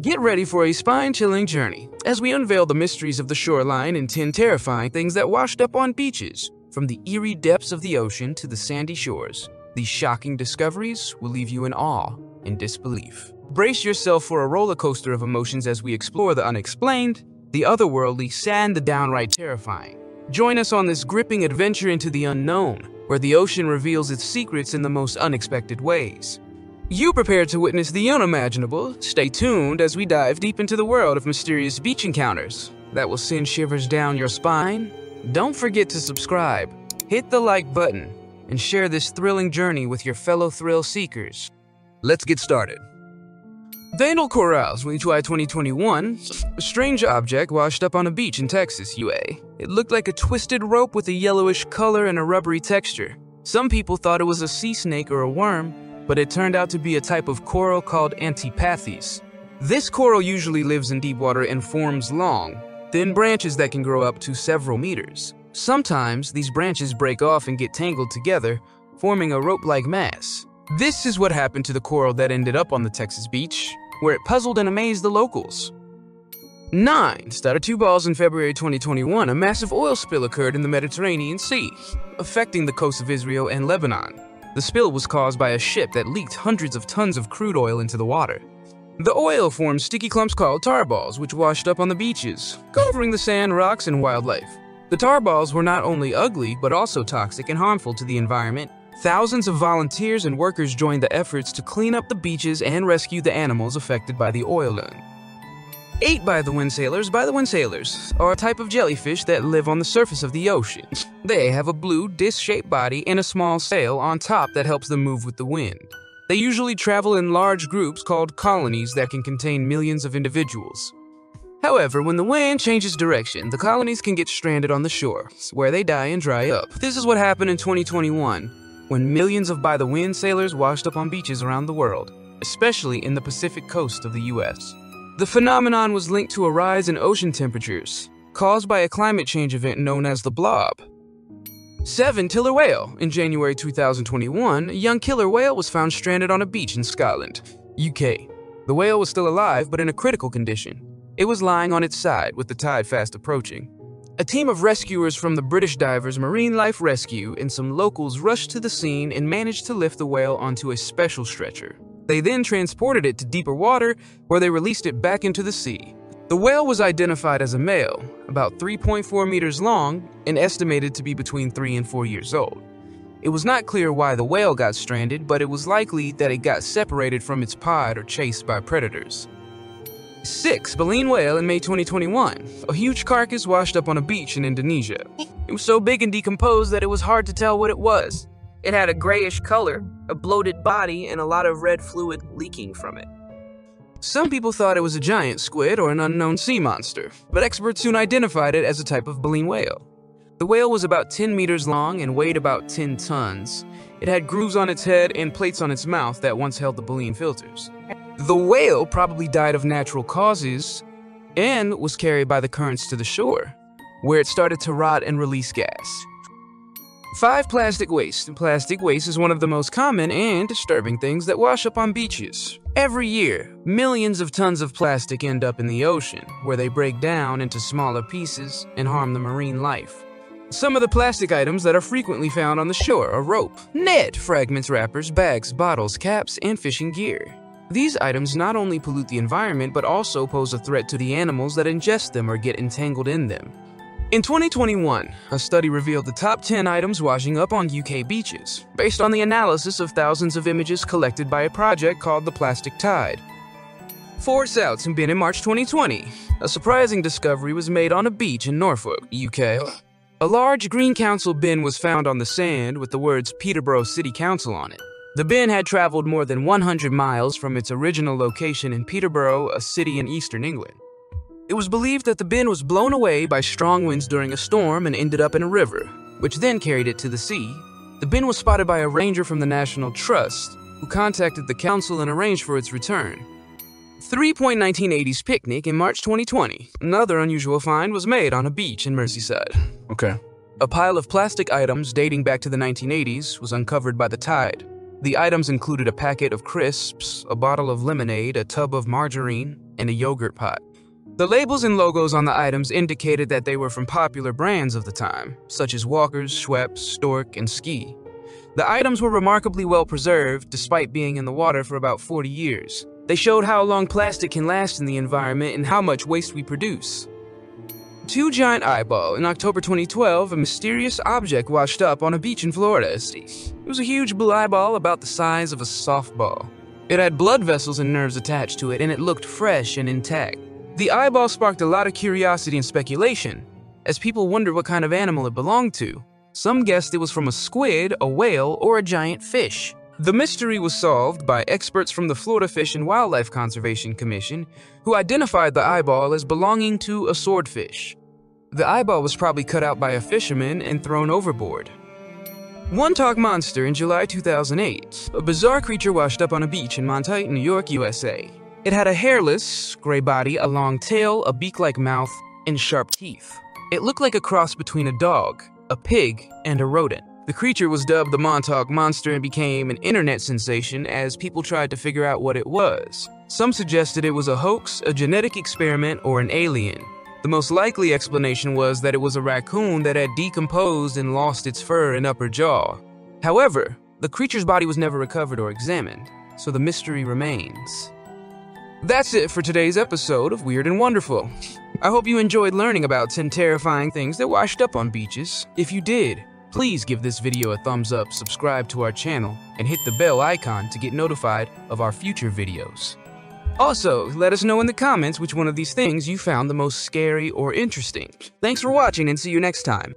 Get ready for a spine-chilling journey as we unveil the mysteries of the shoreline and 10 terrifying things that washed up on beaches. From the eerie depths of the ocean to the sandy shores, these shocking discoveries will leave you in awe and disbelief. Brace yourself for a roller coaster of emotions as we explore the unexplained, the otherworldly, and the downright terrifying. Join us on this gripping adventure into the unknown, where the ocean reveals its secrets in the most unexpected ways. You prepared to witness the unimaginable? Stay tuned as we dive deep into the world of mysterious beach encounters that will send shivers down your spine. Don't forget to subscribe, hit the like button, and share this thrilling journey with your fellow thrill seekers. Let's get started. Danal Coral, 2021, a strange object washed up on a beach in Texas, UA. It looked like a twisted rope with a yellowish color and a rubbery texture. Some people thought it was a sea snake or a worm, but it turned out to be a type of coral called antipathes. This coral usually lives in deep water and forms long, thin branches that can grow up to several meters. Sometimes these branches break off and get tangled together, forming a rope-like mass. This is what happened to the coral that ended up on the Texas beach, where it puzzled and amazed the locals. 9. Started 2 balls in February 2021, a massive oil spill occurred in the Mediterranean Sea, affecting the coasts of Israel and Lebanon. The spill was caused by a ship that leaked hundreds of tons of crude oil into the water. The oil formed sticky clumps called tar balls, which washed up on the beaches, covering the sand, rocks, and wildlife. The tar balls were not only ugly, but also toxic and harmful to the environment. Thousands of volunteers and workers joined the efforts to clean up the beaches and rescue the animals affected by the oil. 8. By the wind sailors. By the wind sailors are a type of jellyfish that live on the surface of the ocean. They have a blue, disc-shaped body and a small sail on top that helps them move with the wind. They usually travel in large groups called colonies that can contain millions of individuals. However, when the wind changes direction, the colonies can get stranded on the shore, where they die and dry up. This is what happened in 2021, when millions of by-the-wind sailors washed up on beaches around the world, especially in the Pacific coast of the US. The phenomenon was linked to a rise in ocean temperatures, caused by a climate change event known as the blob. 7. Killer whale. In January 2021, a young killer whale was found stranded on a beach in Scotland, UK. The whale was still alive, but in a critical condition. It was lying on its side, with the tide fast approaching. A team of rescuers from the British divers Marine Life Rescue and some locals rushed to the scene and managed to lift the whale onto a special stretcher. They then transported it to deeper water, where they released it back into the sea. The whale was identified as a male, about 3.4 meters long, and estimated to be between 3 and 4 years old. It was not clear why the whale got stranded, but it was likely that it got separated from its pod or chased by predators. 6. Bine whale. In May 2021, a huge carcass washed up on a beach in Indonesia. It was so big and decomposed that it was hard to tell what it was. It had a grayish color, a bloated body, and a lot of red fluid leaking from it. Some people thought it was a giant squid or an unknown sea monster, but experts soon identified it as a type of Bine whale. The whale was about 10 meters long and weighed about 10 tons. It had grooves on its head and plates on its mouth that once held the baleen filters. The whale probably died of natural causes and was carried by the currents to the shore, where it started to rot and release gas. 5. Plastic waste. Plastic waste is one of the most common and disturbing things that wash up on beaches. Every year, millions of tons of plastic end up in the ocean, where they break down into smaller pieces and harm the marine life. Some of the plastic items that are frequently found on the shore are rope, net, fragments, wrappers, bags, bottles, caps, and fishing gear. These items not only pollute the environment, but also pose a threat to the animals that ingest them or get entangled in them. In 2021, a study revealed the top 10 items washing up on UK beaches, based on the analysis of thousands of images collected by a project called the Plastic Tide. 4. South in Bine. In March 2020, a surprising discovery was made on a beach in Norfolk, UK. A large green council bin was found on the sand with the words Peterborough City Council on it. The bin had traveled more than 100 miles from its original location in Peterborough, a city in eastern England. It was believed that the bin was blown away by strong winds during a storm and ended up in a river, which then carried it to the sea. The bin was spotted by a ranger from the National Trust, who contacted the council and arranged for its return. 3. 1980s picnic. In March 2020, another unusual find was made on a beach in Merseyside. A pile of plastic items dating back to the 1980s was uncovered by the tide. The items included a packet of crisps, a bottle of lemonade, a tub of margarine, and a yogurt pot. The labels and logos on the items indicated that they were from popular brands of the time, such as Walker's, Schweppes, Stork, and Ski. The items were remarkably well preserved, despite being in the water for about 40 years. They showed how long plastic can last in the environment and how much waste we produce. 2 giant eyeball. In October 2012, a mysterious object washed up on a beach in Florida. It was a huge blue eyeball about the size of a softball. It had blood vessels and nerves attached to it, and it looked fresh and intact. The eyeball sparked a lot of curiosity and speculation, as people wondered what kind of animal it belonged to. Some guessed it was from a squid, a whale, or a giant fish. The mystery was solved by experts from the Florida Fish and Wildlife Conservation Commission, who identified the eyeball as belonging to a swordfish. The eyeball was probably cut out by a fisherman and thrown overboard. Monok Monster. In July 2008, a bizarre creature washed up on a beach in Montauk, New York, USA. It had a hairless, gray body, a long tail, a beak-like mouth, and sharp teeth. It looked like a cross between a dog, a pig, and a rodent. The creature was dubbed the Monok Monster and became an internet sensation as people tried to figure out what it was. Some suggested it was a hoax, a genetic experiment, or an alien. The most likely explanation was that it was a raccoon that had decomposed and lost its fur and upper jaw. However, the creature's body was never recovered or examined, so the mystery remains. That's it for today's episode of Weird and Wonderful. I hope you enjoyed learning about 10 terrifying things that washed up on beaches. If you did, please give this video a thumbs up, subscribe to our channel, and hit the bell icon to get notified of our future videos. Also, let us know in the comments which one of these things you found the most scary or interesting. Thanks for watching and see you next time.